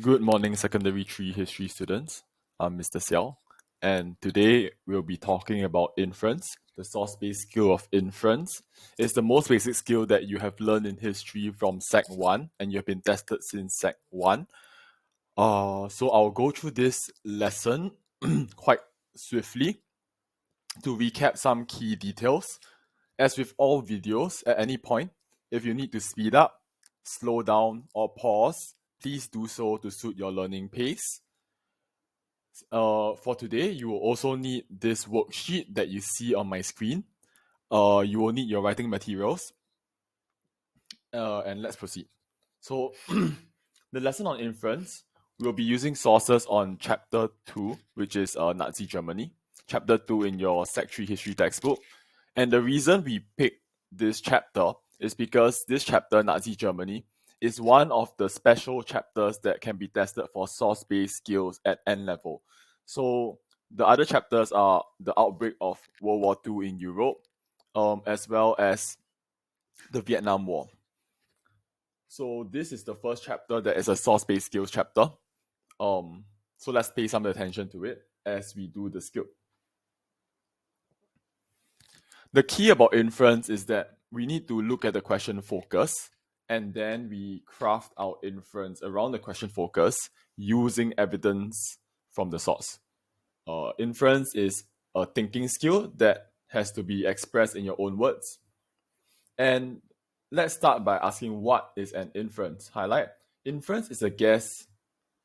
Good morning, Secondary 3 history students. I'm Mr. Seow, and today we'll be talking about inference. The source-based skill of inference is the most basic skill that you have learned in history from Sec 1, and you have been tested since Sec 1. So I'll go through this lesson quite swiftly to recap some key details. As with all videos, at any point, if you need to speed up, slow down, or pause, please do so to suit your learning pace. For today, you will also need this worksheet that you see on my screen. You will need your writing materials. And let's proceed. So, the lesson on inference, we'll be using sources on chapter 2, which is Nazi Germany. Chapter 2 in your Sec 3 history textbook. And the reason we picked this chapter is because this chapter, Nazi Germany, is one of the special chapters that can be tested for source-based skills at N level. So the other chapters are the outbreak of World War II in Europe, as well as the Vietnam War. So this is the first chapter that is a source-based skills chapter. So let's pay some attention to it as we do the skill. The key about inference is that we need to look at the question focus, and then we craft our inference around the question focus using evidence from the source. Inference is a thinking skill that has to be expressed in your own words. And let's start by asking, what is an inference? Highlight. Inference is a guess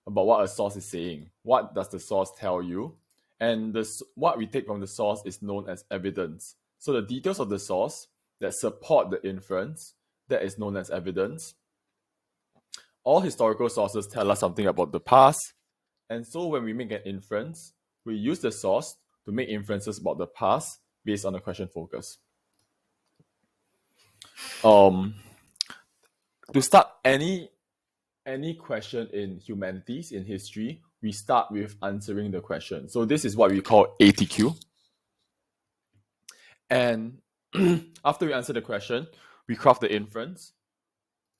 about what a source is saying. What does the source tell you? And what we take from the source is known as evidence. So the details of the source that support the inference, that is known as evidence. All historical sources tell us something about the past. And so when we make an inference, we use the source to make inferences about the past based on the question focus. To start any question in humanities, in history, we start with answering the question. So this is what we call ATQ. And after we answer the question, we craft the inference,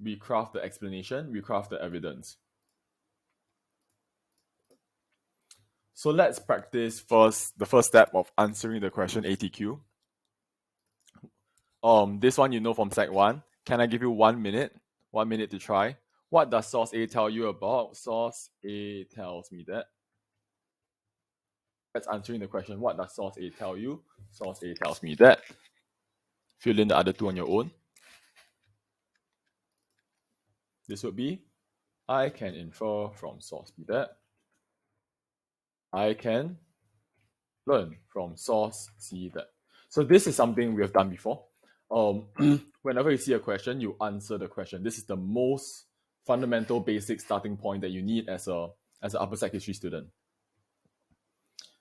we craft the explanation, we craft the evidence. So let's practice first the first step of answering the question ATQ. This one you know from Sec 1. Can I give you 1 minute? 1 minute to try. What does source A tell you about? Source A tells me that. That's answering the question. What does source A tell you? Source A tells me that. Fill in the other two on your own. This would be, I can infer from source B that. I can learn from source C that. So this is something we have done before. Whenever you see a question, you answer the question. This is the most fundamental, basic starting point that you need as an upper sec history student.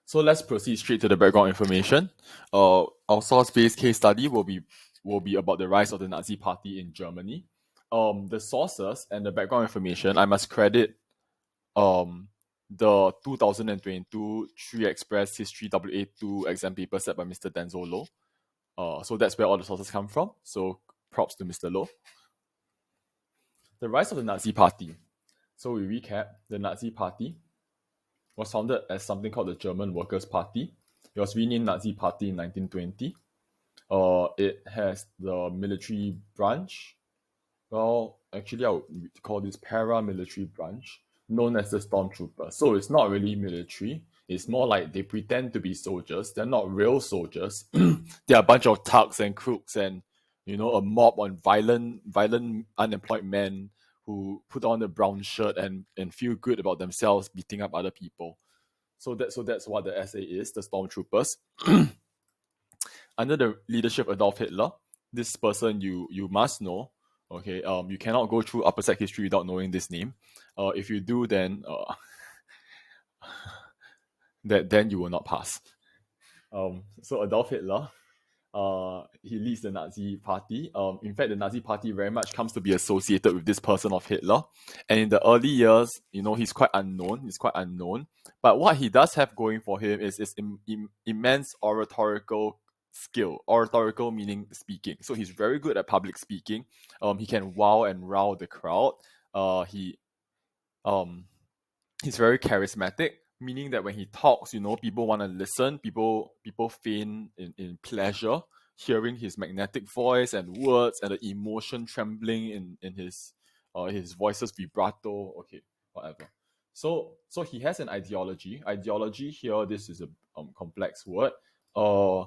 So let's proceed straight to the background information. Our source-based case study will be about the rise of the Nazi Party in Germany. The sources and the background information, I must credit the 2022 3 Express History WA2 exam paper set by Mr. Denzel Loh. So that's where all the sources come from. So props to Mr. Loh. The rise of the Nazi Party. So we recap, the Nazi Party was founded as something called the German Workers' Party. It was renamed Nazi Party in 1920. It has the military branch. Well, actually, I would call this paramilitary branch, known as the Stormtroopers. So it's not really military. It's more like they pretend to be soldiers. They're not real soldiers. They're a bunch of thugs and crooks and, a mob on violent unemployed men who put on a brown shirt and feel good about themselves beating up other people. So that's what the SA is, the Stormtroopers. Under the leadership of Adolf Hitler, this person you must know. Okay, you cannot go through upper sec history without knowing this name. If you do, then then you will not pass. So Adolf Hitler, he leads the Nazi Party. In fact, the Nazi Party very much comes to be associated with this person of Hitler. And in the early years, he's quite unknown. But what he does have going for him is immense oratorical skill. Oratorical meaning speaking. So he's very good at public speaking. He can wow and rile the crowd. He's very charismatic, meaning that when he talks, people want to listen. People feign in pleasure hearing his magnetic voice and words and the emotion trembling in his voice's vibrato. Okay, whatever. So he has an ideology. Ideology here, this is a complex word. Uh,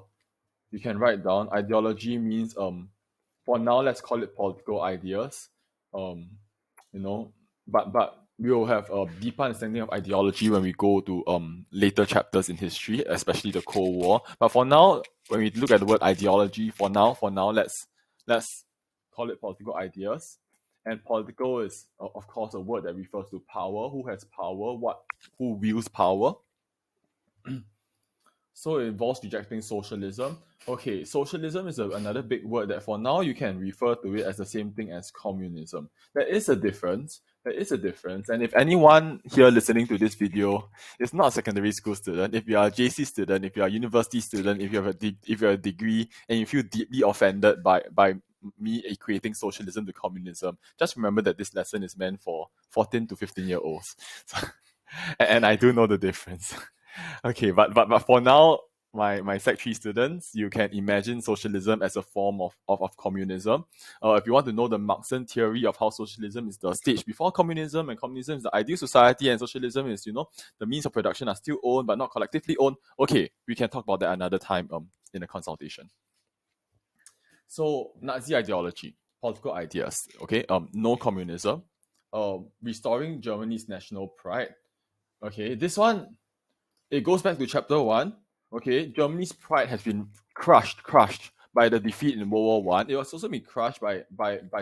you can write down ideology means for now let's call it political ideas. Um, you know, but we will have a deeper understanding of ideology when we go to later chapters in history, especially the Cold War. But for now, when we look at the word ideology, for now, let's call it political ideas. And political is, of course, a word that refers to power. Who has power? Who wields power? So it involves rejecting socialism. Okay, socialism is another big word that for now you can refer to it as the same thing as communism. There is a difference. There is a difference. And if anyone here listening to this video is not a secondary school student, if you are a JC student, if you are a university student, if you have if you're a degree and you feel deeply offended by me equating socialism to communism, just remember that this lesson is meant for 14 to 15-year-olds. And I do know the difference. Okay, but for now, my Sec 3 students, you can imagine socialism as a form of communism. If you want to know the Marxian theory of how socialism is the stage before communism, and communism is the ideal society, and socialism is, the means of production are still owned but not collectively owned. Okay, we can talk about that another time in a consultation. So Nazi ideology, political ideas, okay, no communism, restoring Germany's national pride. Okay, this one, it goes back to chapter 1. Okay, Germany's pride has been crushed by the defeat in World War One. It was also been crushed by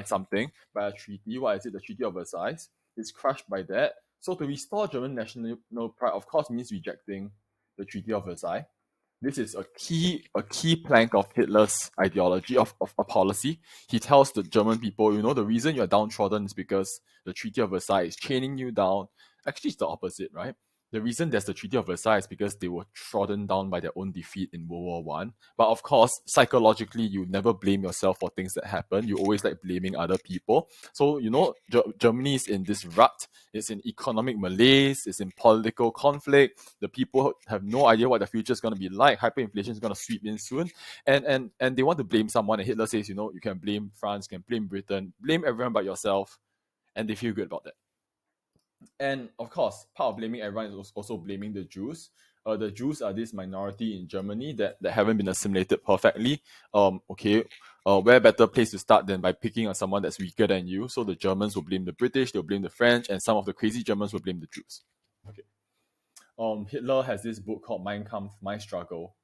something, by a treaty. What is it? The Treaty of Versailles. It's crushed by that. So to restore German national pride, of course, means rejecting the Treaty of Versailles. This is a key plank of Hitler's ideology of a policy. He tells the German people, the reason you're downtrodden is because the Treaty of Versailles is chaining you down. Actually, it's the opposite, right? The reason there's the Treaty of Versailles is because they were trodden down by their own defeat in World War One. But of course, psychologically, you never blame yourself for things that happen. You always like blaming other people. So, Germany is in this rut. It's in economic malaise. It's in political conflict. The people have no idea what the future is going to be like. Hyperinflation is going to sweep in soon. And they want to blame someone. And Hitler says, you can blame France, you can blame Britain, blame everyone but yourself. And they feel good about that. And of course, part of blaming everyone is also blaming the Jews. The Jews are this minority in Germany that haven't been assimilated perfectly. Okay, where better place to start than by picking on someone that's weaker than you? So the Germans will blame the British, they'll blame the French, and some of the crazy Germans will blame the Jews. Okay. Hitler has this book called Mein Kampf, My Struggle.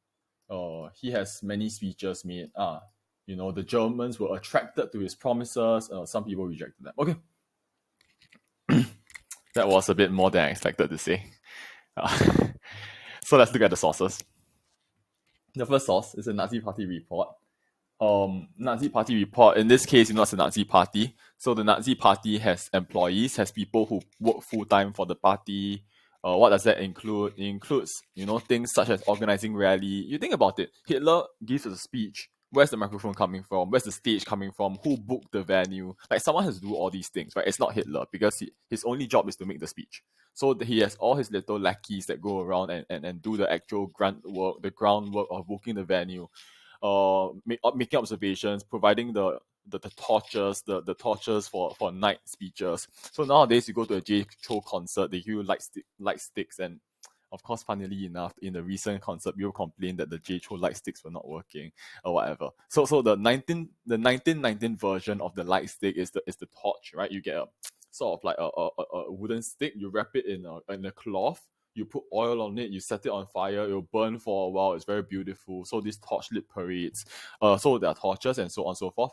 He has many speeches made. The Germans were attracted to his promises. Some people rejected them. Okay. That was a bit more than I expected to say. So let's look at the sources. The first source is a Nazi Party report. Nazi Party report. In this case, it's a Nazi Party. So the Nazi Party has employees, has people who work full time for the party. What does that include? It includes, things such as organizing rally. You think about it. Hitler gives a speech. Where's the microphone coming from? Where's the stage coming from? Who booked the venue? Like, someone has to do all these things, right? It's not Hitler because his only job is to make the speech. So he has all his little lackeys that go around and do the actual the groundwork of booking the venue, making observations, providing the torches, the torches for night speeches. So nowadays you go to a J. Cho concert, they give you light sticks, and of course, funnily enough, in the recent concert, people complained that the J. Cho light sticks were not working or whatever. So the 1919 version of the light stick is the torch, right? You get a sort of like a wooden stick, you wrap it in a cloth, you put oil on it, you set it on fire, it'll burn for a while. It's very beautiful. So these torchlit parades, so there are torches and so on and so forth.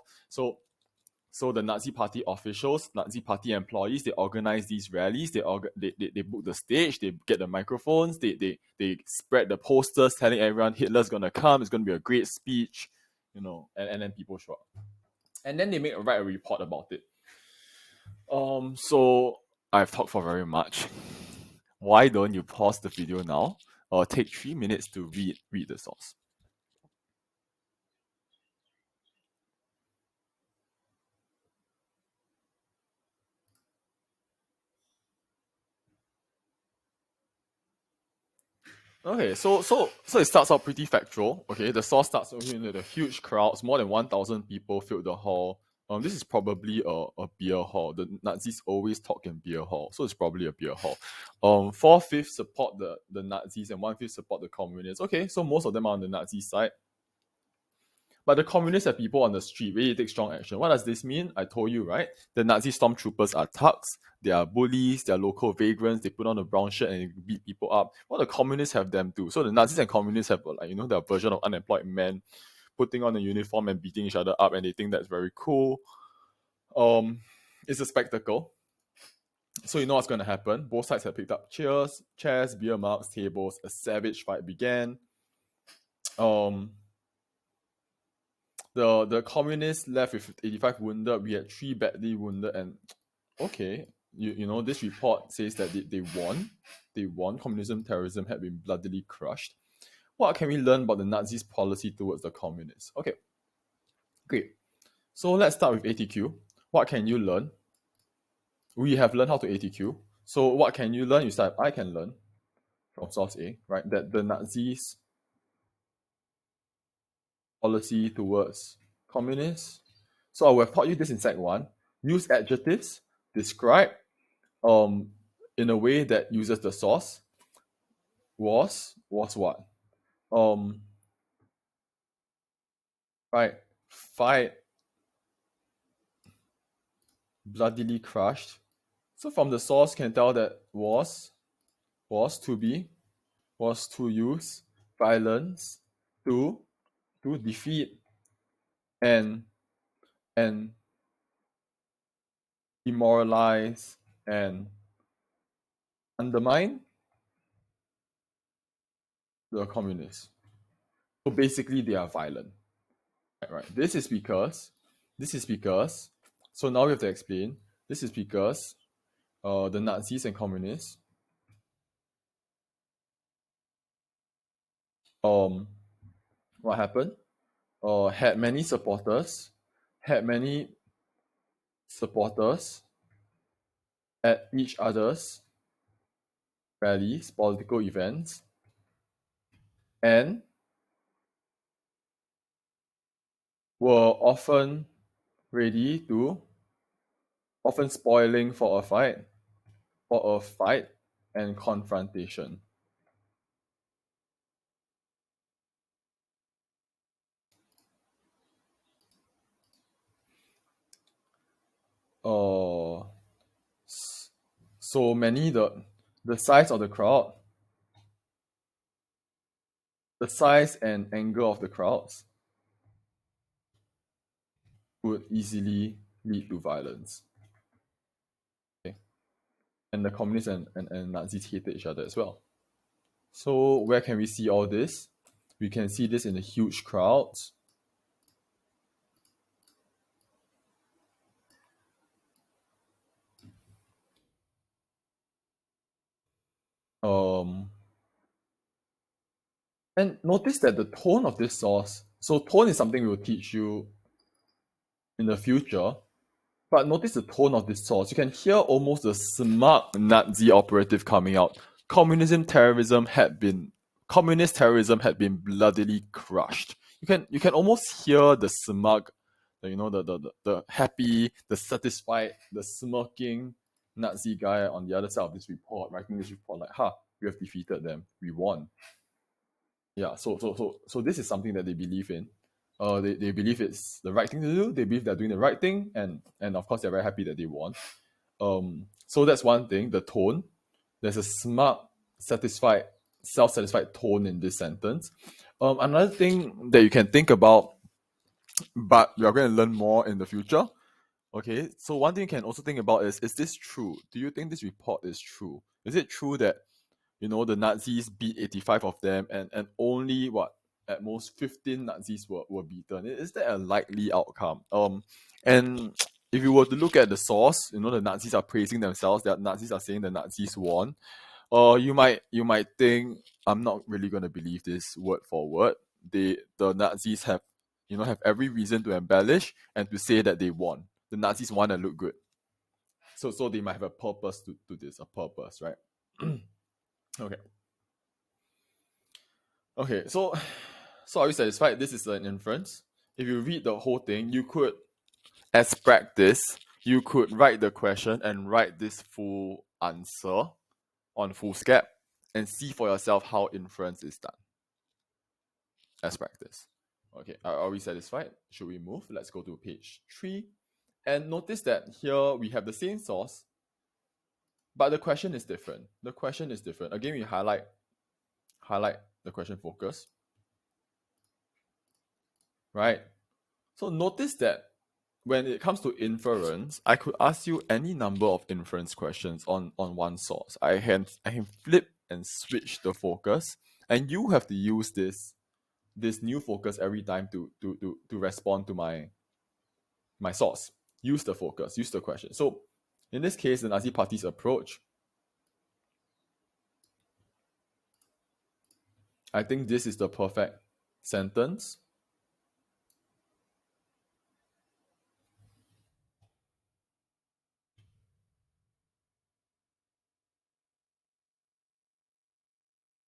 So the Nazi Party officials, Nazi Party employees, they organize these rallies. They book the stage. They get the microphones. They spread the posters telling everyone Hitler's gonna come. It's gonna be a great speech, and then people show up, and then they write a report about it. So I've talked for very much. Why don't you pause the video now or take 3 minutes to read the source? Okay, so it starts out pretty factual. Okay, the source starts with the huge crowds, more than 1,000 people filled the hall. This is probably a beer hall. The Nazis always talk in beer hall, so it's probably a beer hall. 4/5 support the Nazis and 1/5 support the communists. Okay, so most of them are on the Nazi side. But the communists have people on the street ready to take strong action. What does this mean? I told you, right? The Nazi stormtroopers are thugs, they are bullies, they are local vagrants, they put on a brown shirt and beat people up. Well, the communists have them too. So the Nazis and communists have, like, their version of unemployed men putting on a uniform and beating each other up, and they think that's very cool. It's a spectacle. So you know what's going to happen. Both sides have picked up chairs, beer mugs, tables. A savage fight began. The communists left with 85 wounded. We had 3 badly wounded, and okay, this report says that they won. They won. Communism, terrorism had been bloodily crushed. What can we learn about the Nazis' policy towards the communists? Okay, great. So let's start with ATQ. What can you learn? We have learned how to ATQ. So what can you learn? You said I can learn from source A, right? That the Nazis' policy towards communists. So I will have taught you this in Sec 1. Use adjectives, describe in a way that uses the source. Was what? Right. Fight, bloodily crushed. So from the source can tell that was to be, was to use violence to defeat and demoralize and undermine the communists. So basically they are violent. Right. This is because so now we have to explain. This is because the Nazis and communists what happened? Had many supporters at each other's rallies, political events, and were often spoiling for a fight and confrontation. So many the size of the crowd, the size and angle of the crowds would easily lead to violence. Okay. And the communists and Nazis hated each other as well. So where can we see all this? We can see this in the huge crowds. And notice that the tone of this source, so tone is something we will teach you in the future, but notice the tone of this source. You can hear almost the smug Nazi operative coming out. Communist terrorism had been bloodily crushed. You can almost hear the smug, the happy, the satisfied, the smirking Nazi guy on the other side of this report, writing this report like, we have defeated them, we won. Yeah, so this is something that they believe in. They believe it's the right thing to do. They believe they're doing the right thing, and of course they're very happy that they won. So that's one thing. The tone. There's a smart, satisfied, self-satisfied tone in this sentence. Another thing that you can think about, but we are going to learn more in the future. Okay, so one thing you can also think about is this true? Do you think this report is true? Is it true that the Nazis beat 85 of them, and only at most 15 Nazis were beaten? Is that a likely outcome? And if you were to look at the source, the Nazis are praising themselves. The Nazis are saying the Nazis won. You might think, I'm not really going to believe this word for word. The Nazis have every reason to embellish and to say that they won. The Nazis want to look good. So they might have a purpose to this, a purpose, right? Okay. Okay, so are you satisfied? This is an inference. If you read the whole thing, you could, as practice, you could write the question and write this full answer on foolscap and see for yourself how inference is done as practice. Okay, are we satisfied? Should we move? Let's go to page 3. And notice that here we have the same source, but the question is different. The question is different. Again, we highlight the question focus. Right? So notice that when it comes to inference, I could ask you any number of inference questions on one source. I can flip and switch the focus, and you have to use this new focus every time to respond to my source. Use the focus, use the question. So in this case, the Nazi Party's approach, I think this is the perfect sentence.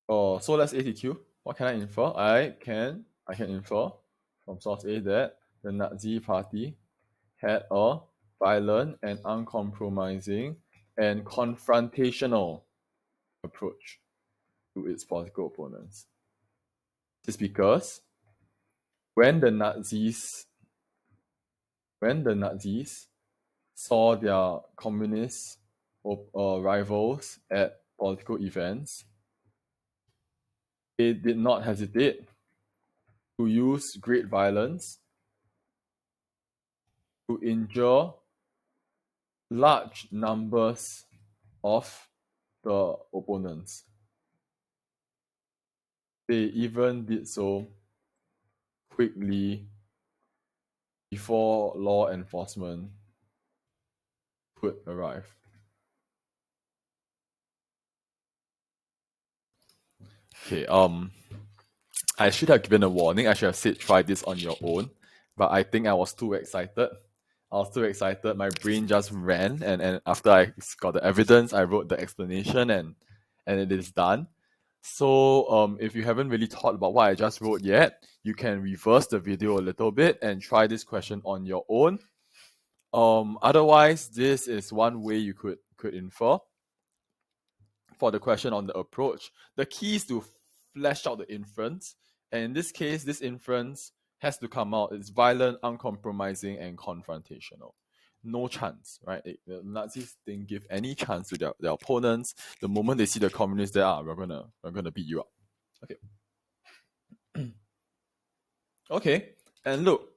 Oh, so let's ATQ. What can I infer? I can infer from source A that the Nazi Party had a violent and uncompromising and confrontational approach to its political opponents. This is because when the Nazis saw their communist rivals at political events, they did not hesitate to use great violence to injure large numbers of the opponents. They even did so quickly before law enforcement could arrive. Okay, I should have given a warning. I should have said try this on your own, but I think I was too excited. My brain just ran, and after I got the evidence, I wrote the explanation, and it is done. So if you haven't really thought about what I just wrote yet, you can reverse the video a little bit and try this question on your own. Otherwise, this is one way you could infer for the question on the approach. The key is to flesh out the inference, and in this case, this inference has to come out. It's violent, uncompromising, and confrontational. No chance, right? The Nazis didn't give any chance to their opponents. The moment they see the communists, they are, we're gonna beat you up. Okay. Okay, and look,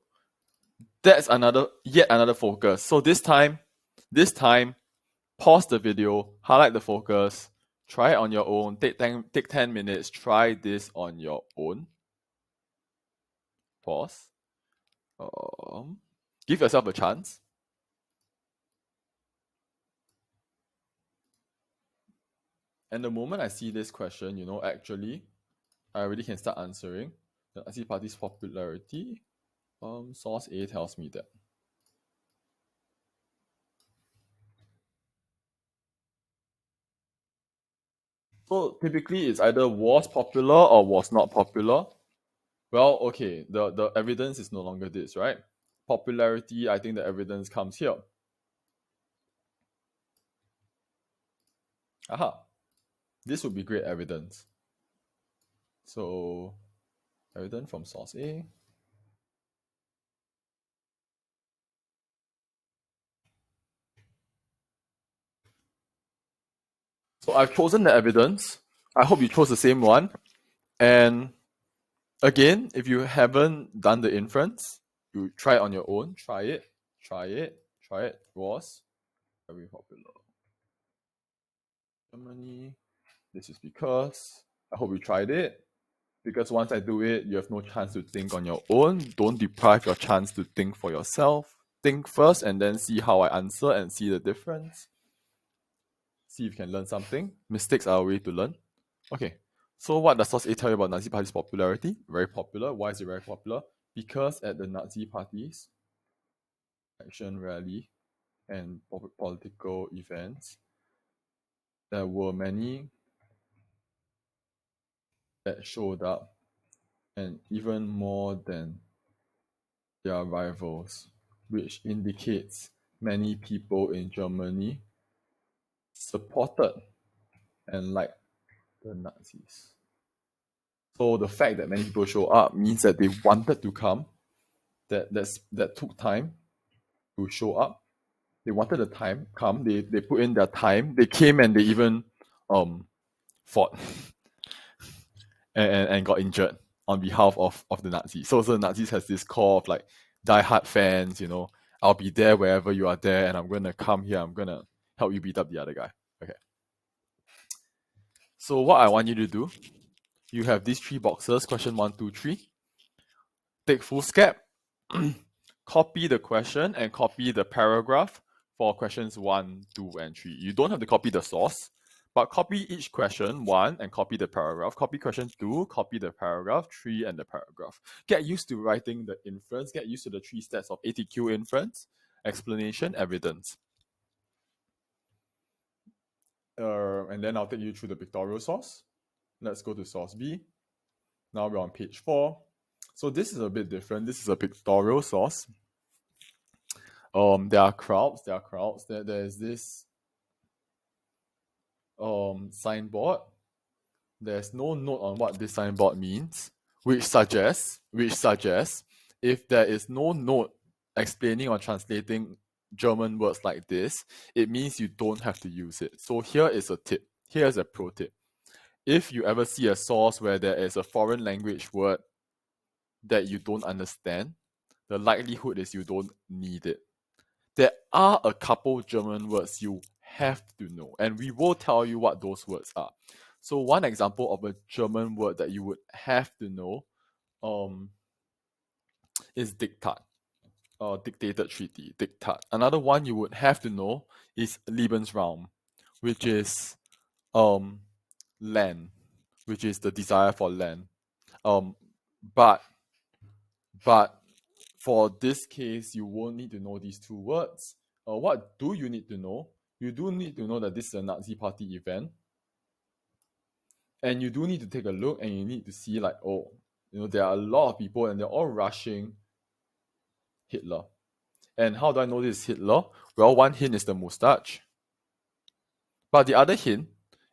that's yet another focus. So this time, pause the video, highlight the focus, try it on your own, take 10 minutes, try this on your own. Pause. Give yourself a chance. And the moment I see this question, actually, I already can start answering. The Nazi Party's popularity, source A tells me that. So typically it's either was popular or was not popular. Well, okay, the evidence is no longer this, right? Popularity, I think the evidence comes here. Aha. This would be great evidence. So, evidence from source A. So I've chosen the evidence. I hope you chose the same one. And again, if you haven't done the inference, you try it on your own. Try it. Was very popular. Germany. This is because I hope you tried it. Because once I do it, you have no chance to think on your own. Don't deprive your chance to think for yourself. Think first and then see how I answer and see the difference. See if you can learn something. Mistakes are a way to learn. Okay, so what does source A tell you about Nazi Party's popularity? Very popular. Why is it very popular? Because at the Nazi parties, action rally, and political events, there were many that showed up and even more than their rivals, which indicates many people in Germany supported and liked the Nazis. So the fact that many people show up means that they wanted to come, that took time to show up. They wanted the time come. They put in their time. They came and they even fought and got injured on behalf of the Nazis. So the Nazis has this core of like diehard fans. I'll be there wherever you are there, and I'm gonna come here. I'm gonna help you beat up the other guy. Okay. So what I want you to do, you have these 3 boxes. Question 1, 2, 3. Take foolscap. Copy the question and copy the paragraph for questions 1, 2, and 3. You don't have to copy the source, but copy each question 1 and copy the paragraph. Copy question 2, copy the paragraph 3 and the paragraph. Get used to writing the inference. Get used to the 3 steps of ATQ inference, explanation, evidence. And then I'll take you through the pictorial source. Let's go to source B. Now we're on page 4. So this is a bit different. This is a pictorial source. There are crowds. There's this signboard. There's no note on what this signboard means, which suggests if there is no note explaining or translating German words like this, it means you don't have to use it. So here is a tip. Here's a pro tip. If you ever see a source where there is a foreign language word that you don't understand, the likelihood is you don't need it. There are a couple German words you have to know, and we will tell you what those words are. So one example of a German word that you would have to know is Diktat, dictated treaty, Diktat. Another one you would have to know is Lebensraum, which is land, which is the desire for land. But for this case, you won't need to know these 2 words. What do you need to know? You do need to know that this is a Nazi Party event. And you do need to take a look and you need to see like, there are a lot of people and they're all rushing Hitler. And how do I know this is Hitler? Well, one hint is the mustache. But the other hint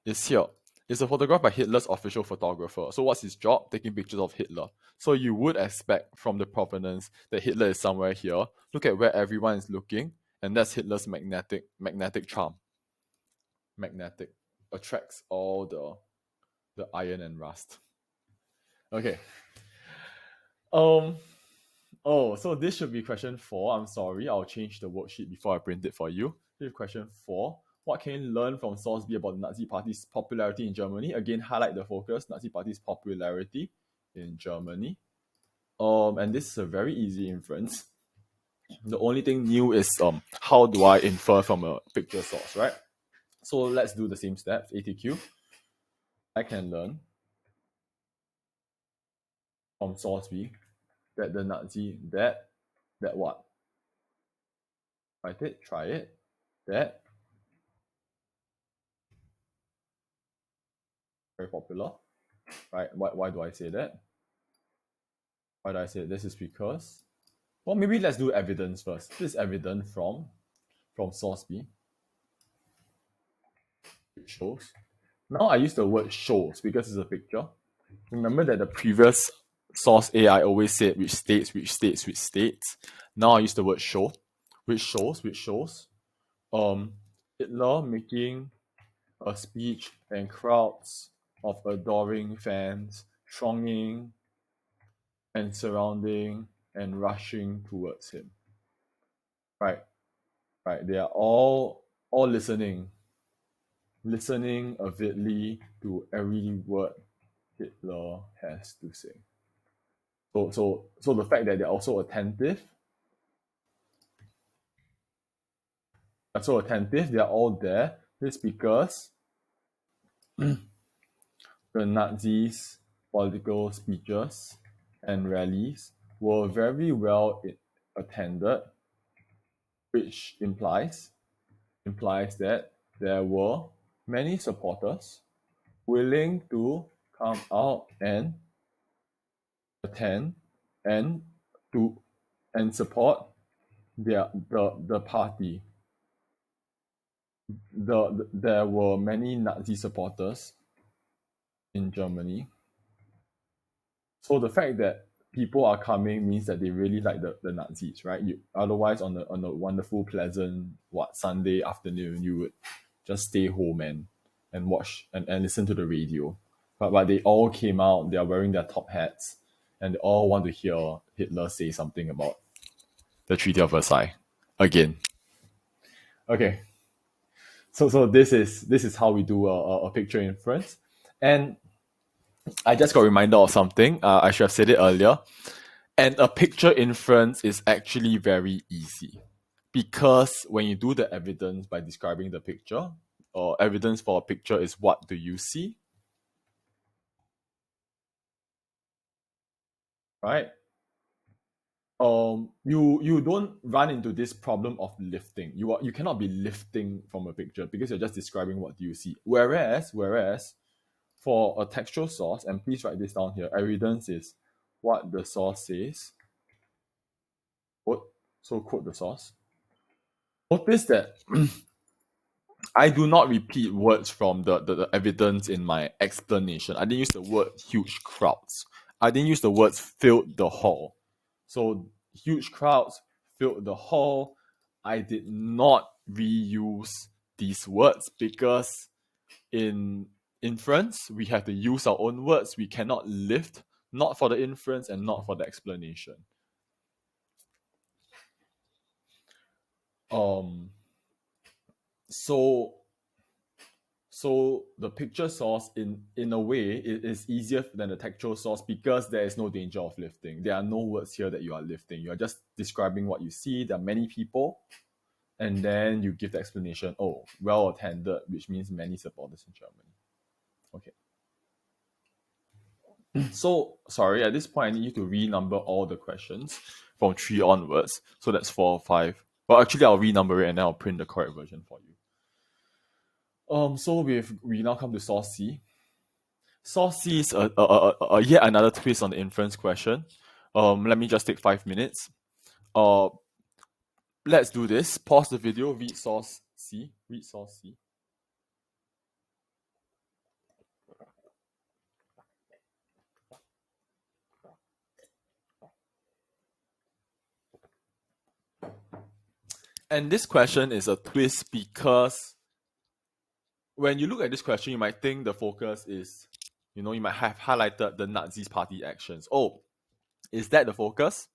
is here. It's a photograph by Hitler's official photographer. So what's his job? Taking pictures of Hitler. So you would expect from the provenance that Hitler is somewhere here. Look at where everyone is looking, and that's Hitler's magnetic charm. Magnetic. Attracts all the iron and rust. Okay. So this should be question 4. I'm sorry, I'll change the worksheet before I print it for you. Here's question 4. What can you learn from source B about the Nazi Party's popularity in Germany? Again, highlight the focus, Nazi Party's popularity in Germany. And this is a very easy inference. The only thing new is how do I infer from a picture source, right? So let's do the same steps, ATQ. I can learn from source B that the Nazi, that what? Write it, try it, that very popular, right? Why do I say that? Why do I say this? Is because, well, maybe let's do evidence first. This is evident from source B. It shows. Now I use the word shows because it's a picture. Remember that the previous source A, I always said which states. Now I use the word show, which shows Hitler making a speech and crowds of adoring fans thronging and surrounding and rushing towards him. Right. They are all listening avidly to every word Hitler has to say. So the fact that they're also attentive, they're all there, is because the Nazis' political speeches and rallies were very well attended, which implies that there were many supporters willing to come out and attend and to and support the party. There were many Nazi supporters in Germany. So the fact that people are coming means that they really like the Nazis, right? Otherwise, on a wonderful, pleasant Sunday afternoon, you would just stay home and watch and listen to the radio. But they all came out. They are wearing their top hats, and they all want to hear Hitler say something about the Treaty of Versailles again. Okay, so this is how we do a picture inference, and I just got reminded of something. I should have said it earlier. And a picture inference is actually very easy because when you do the evidence by describing the picture, or evidence for a picture is what do you see, right? You don't run into this problem of lifting. You cannot be lifting from a picture because you're just describing what do you see. Whereas for a textual source, and please write this down here, evidence is what the source says. Quote the source. Notice that I do not repeat words from the evidence in my explanation. I didn't use the word huge crowds. I didn't use the words filled the hall. So huge crowds filled the hall. I did not reuse these words because in inference, we have to use our own words. We cannot lift, not for the inference and not for the explanation. Um, so the picture source in a way is easier than the textual source because there is no danger of lifting. There are no words here that you are lifting. You are just describing what you see. There are many people, and then you give the explanation. Oh, well attended, which means many supporters in Germany. Okay. So sorry, at this point I need you to renumber all the questions from 3 onwards. So that's 4, 5. Well, actually I'll renumber it and then I'll print the correct version for you. So we now come to source C. Source C is yet another twist on the inference question. Let me just take 5 minutes. Let's do this. Pause the video, read source C. Read source C. And this question is a twist because when you look at this question, you might think the focus is, you might have highlighted the Nazis party actions. Oh, is that the focus?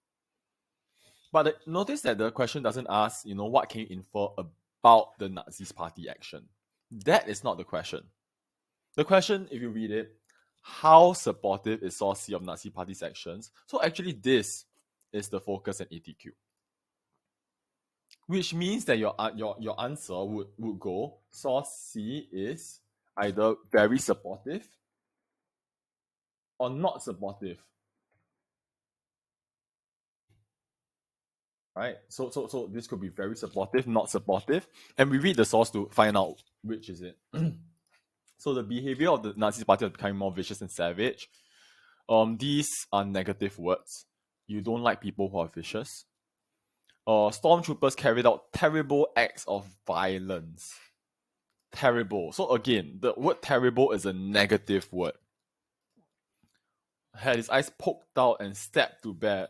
But notice that the question doesn't ask, what can you infer about the Nazis party action? That is not the question. The question, if you read it, how supportive is source C of Nazi party's actions? So actually this is the focus and ATQ. Which means that your answer would go, source C is either very supportive or not supportive. Right? So this could be very supportive, not supportive. And we read the source to find out which is it. So the behavior of the Nazi party is becoming more vicious and savage. These are negative words. You don't like people who are vicious. Stormtroopers carried out terrible acts of violence. Terrible. So again, the word terrible is a negative word. Had his eyes poked out and stabbed to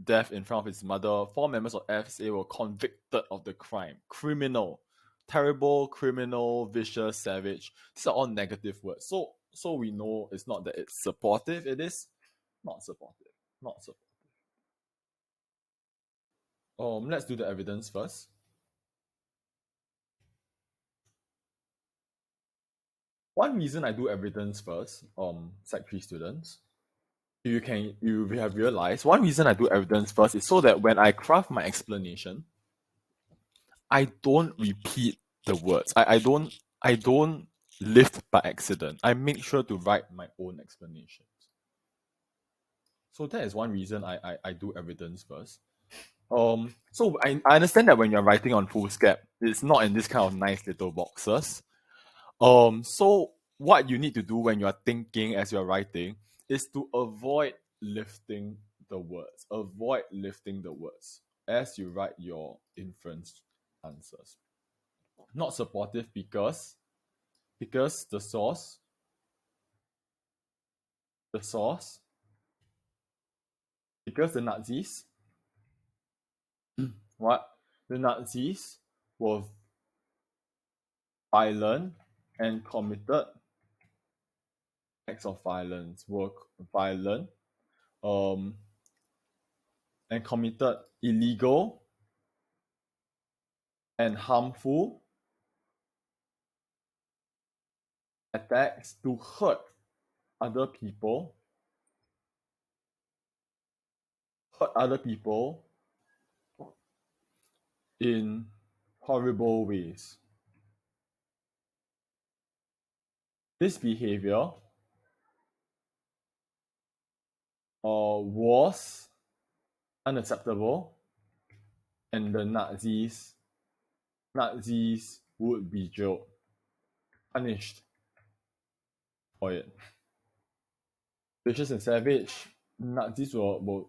death in front of his mother. 4 members of FSA were convicted of the crime. Criminal. Terrible, criminal, vicious, savage. These are all negative words. So we know it's not that it's supportive, it is not supportive. Not supportive. Let's do the evidence first. One reason I do evidence first, Sec 3 students, you have realized, one reason I do evidence first is so that when I craft my explanation, I don't repeat the words. I don't lift by accident. I make sure to write my own explanations. So that is one reason I do evidence first. So I understand that when you're writing on foolscap, it's not in this kind of nice little boxes. So what you need to do when you're thinking as you're writing is to avoid lifting the words. Avoid lifting the words as you write your inference answers. Not supportive because the source because the Nazis the Nazis were violent and committed acts of violence, were violent and committed illegal and harmful attacks to hurt other people in horrible ways. This behavior was unacceptable, and the Nazis would be jailed, punished for it. Vicious and savage, Nazis were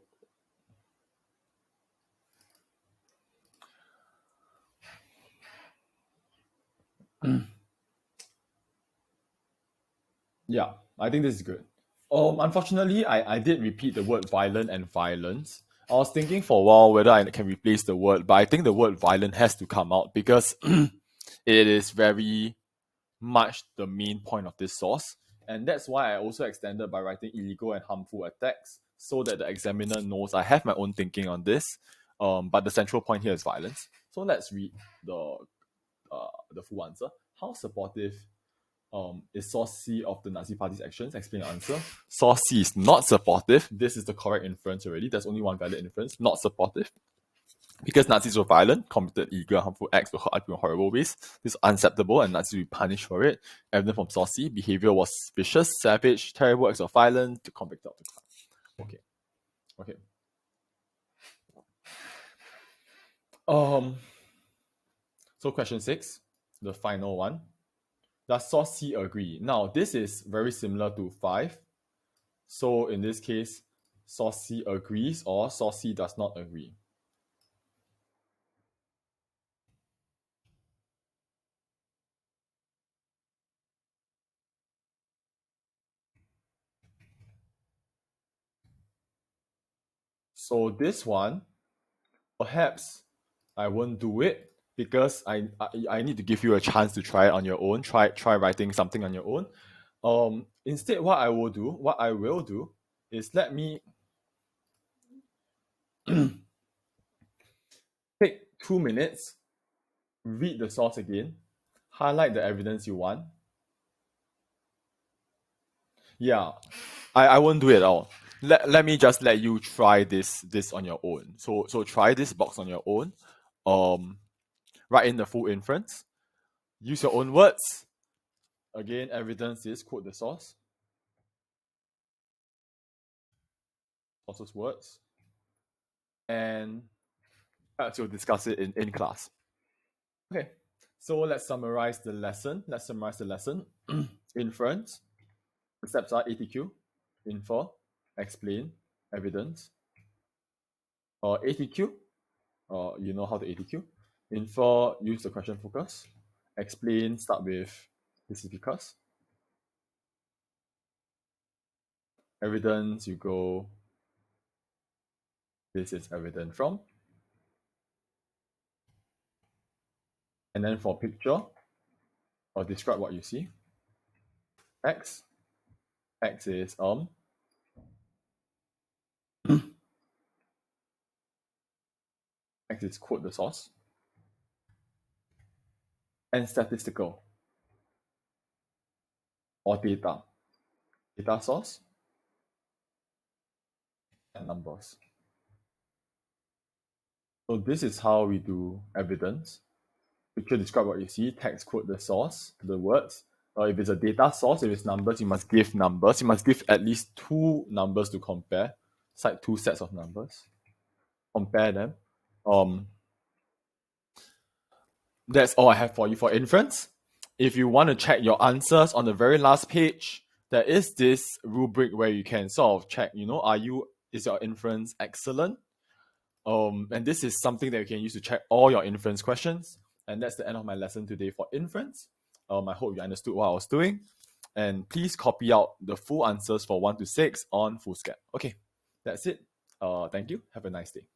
yeah, I think this is good. Unfortunately, I did repeat the word violent and violence. I was thinking for a while whether I can replace the word, but I think the word violent has to come out because it is very much the main point of this source. And that's why I also extended by writing illegal and harmful attacks so that the examiner knows I have my own thinking on this. But the central point here is violence. So let's read the full answer. How supportive is source C of the Nazi Party's actions? Explain the answer. Source C is not supportive. This is the correct inference already. There's only one valid inference. Not supportive. Because Nazis were violent, committed illegal, harmful acts, were hurt in horrible ways. This is unacceptable, and Nazis will be punished for it. Evidence from source C. Behavior was vicious, savage, terrible acts of violence to convict of the crime. Okay. So question 6, the final one. Does source C agree? Now, this is very similar to 5. So in this case, source C agrees or source C does not agree. So this one, perhaps I won't do it because I need to give you a chance to try it on your own. Try writing something on your own. Instead, what I will do is let me take 2 minutes, read the source again, highlight the evidence you want. Yeah, I won't do it at all. Let me just let you try this on your own. So try this box on your own. Write in the full inference. Use your own words. Again, evidence is quote the source. Source's words. And perhaps you'll discuss it in class. Okay, so let's summarize the lesson. Inference. The steps are ATQ, infer, explain, evidence. ATQ, you know how to ATQ. Infer, use the question focus. Explain, start with this is because. Evidence, you go this is evident from. And then for picture, or describe what you see. X is X is quote the source. And statistical or data source and numbers. So this is how we do evidence. Picture, describe what you see. Text, quote the source, the words. If it's a data source, if it's numbers, you must give numbers. You must give at least 2 numbers to compare. Cite 2 sets of numbers. Compare them. That's all I have for you for inference. If you want to check your answers on the very last page, there is this rubric where you can sort of check, is your inference excellent? And this is something that you can use to check all your inference questions. And that's the end of my lesson today for inference. I hope you understood what I was doing. And please copy out the full answers for 1 to 6 on Foolscap. Okay, that's it. Thank you. Have a nice day.